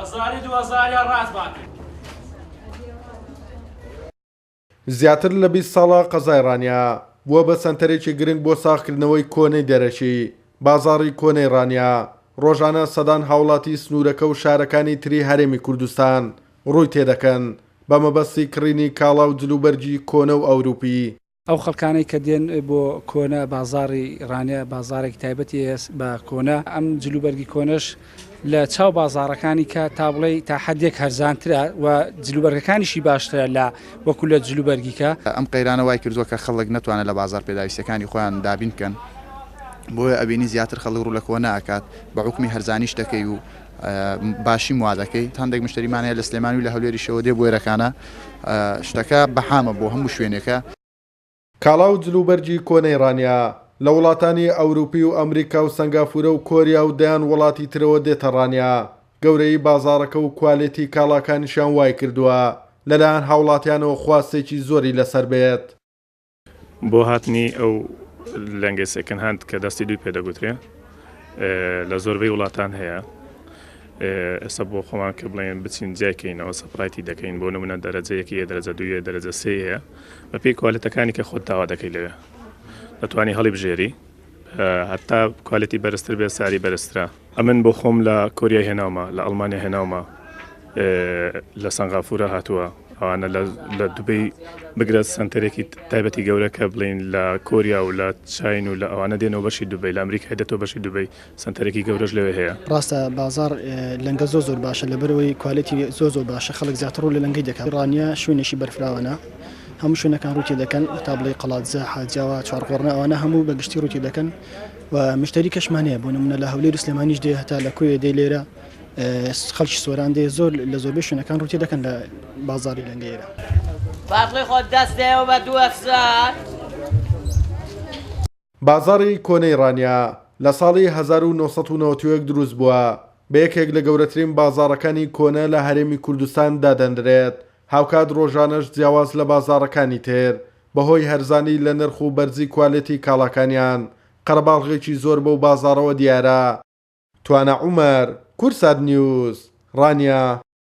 هەزاری دو هەزاریان ڕاست باکرد. زیاتر لە 20 ساڵە قەزای رانیە بووە بە سەنتەرێکی گرنگ بۆ ساختکردنەوەی کۆنەی دەرەشی بازاڕی کۆنەی رانیە ڕۆژانە سەدان هاوڵاتی سنوورەکە و شارەکانی تری هەرێمی کوردستان ڕووی تێدەکەن بە مەبەستی کڕینی کاڵا و جلوبەرجی کۆنە و ئەوروپی. ئەو خەڵکانەی کە دێن بۆ کۆنە بازاڕی رانیە بازارێکی تایبەتی بە کۆنە ئەم جلوبەرگی کۆنەش لە چاو بازاڕەکانی کە تا بڵێ تا حدێک هەرزانترە و جلوبەرگەکانیشی باشترە لە وەکو لە جلوبەرگیکە. ئەم قەیرانە وای کردووە کە خەڵک ناتوانێت لە بازار پێداویستەکانی خۆیان دابین بکەن بۆیە ئەبینی زیاتر خەڵک ڕوو لە کۆنە ئاکات بە حکمی هەرزانیش دەکەی و باشی موادەکەی هەندێک مشتریمانەیە لە سلێمانی و لە هەولێری شەوە دێ بۆێرەکانە شتەکە بەحامە بۆ هەموو شوێنێکە. کاڵا و جلوبەرجی کۆنەی رانیە لە وڵاتانی ئەوروپی و ئەمریکا و سنگافورە و کۆریا و دەیان وڵاتی ترەوە دێتە رانیە گەورەی بازاڕەکە و کوالێتی کاڵاکانیشیان وای کردووە لەلایەن هاوڵاتیانەوە خواستێکی زۆری لەسەر بێت. بۆ هاتنی ئەو لەنگە سێکەن هاند کە دەستی دوی پێدەگوترێ لە زۆربەی وڵاتان هەیە ئێستا بۆ خۆمان کە بڵێن بچین جایکەینەوە سەپڕایتی دەکەین بۆ نمونە دەرەجەیەکی دەرەجە دوویە دەرەجە سێ هەیە بە پێی کوالێتەکانی کە خۆت داوا دەکەی لەوێ دەتوانی هەڵی بژێری هەتا کوالێتی بەرزتر بێ ساری بەرزترە. ئەمن بۆ خۆم لە کۆریا هێناومە لە ئەڵمانیا هێناومە لە سنگافورە هاتووە ئەوانە لە دوبەی بگرێت سنتەرێکی تایبەتی گەورە کە بڵین لە کۆریا و لە چاین و لە ئەوانە دێنەوە بەشی دوبەی لە ئەمریکا دێتەوە بەشی دوبەی سنتەرێکی گەورەش لەوێ هەیە. ڕاستە بازار لەنگە زۆر باشە لەبەرەوەی کوالێتی زۆر باشە خەڵک زیاتر ڕوو لە لەنگەی دەکات. رانیە شوێنێکی بەرفراوانە هەموو شوێنەکان ڕووتی دەکەن تا بڵێ قەڵاتزە حاجاوە چوارقۆڕنە ئەوانە هەموو بەگشتی ڕووتی دەکەن و مشتری کەشمانەیە بۆ نمونە لە هەولێر و سلێمانیش دێ هەتا لە کوێ دێ لێرە خەڵکی سۆران دێ زۆر لە زۆربەی شوێنەکان ڕووتی دەکەن لە بازاری لەنگەیەرە. باڵی خۆت دەستێەوە بە دووە سات. بازاڕی کۆنەی رانیە لە ساڵی 1991 دروست بووە بە یەکێک لە گەورەترین بازاڕەکانی کۆنە لە هەرێمی کوردستان دادەنرێت. هاوکات ڕۆژانەش جیاواز لە بازاڕەکانی تر بەهۆی هەرزانی لە نرخ و بەرزی کوالێتی کاڵاکانیان قەرەباڵغییەکی زۆر بەو بازاڕەوە دیارە. توانە عومەر، کوردسات نیوز، رانیە.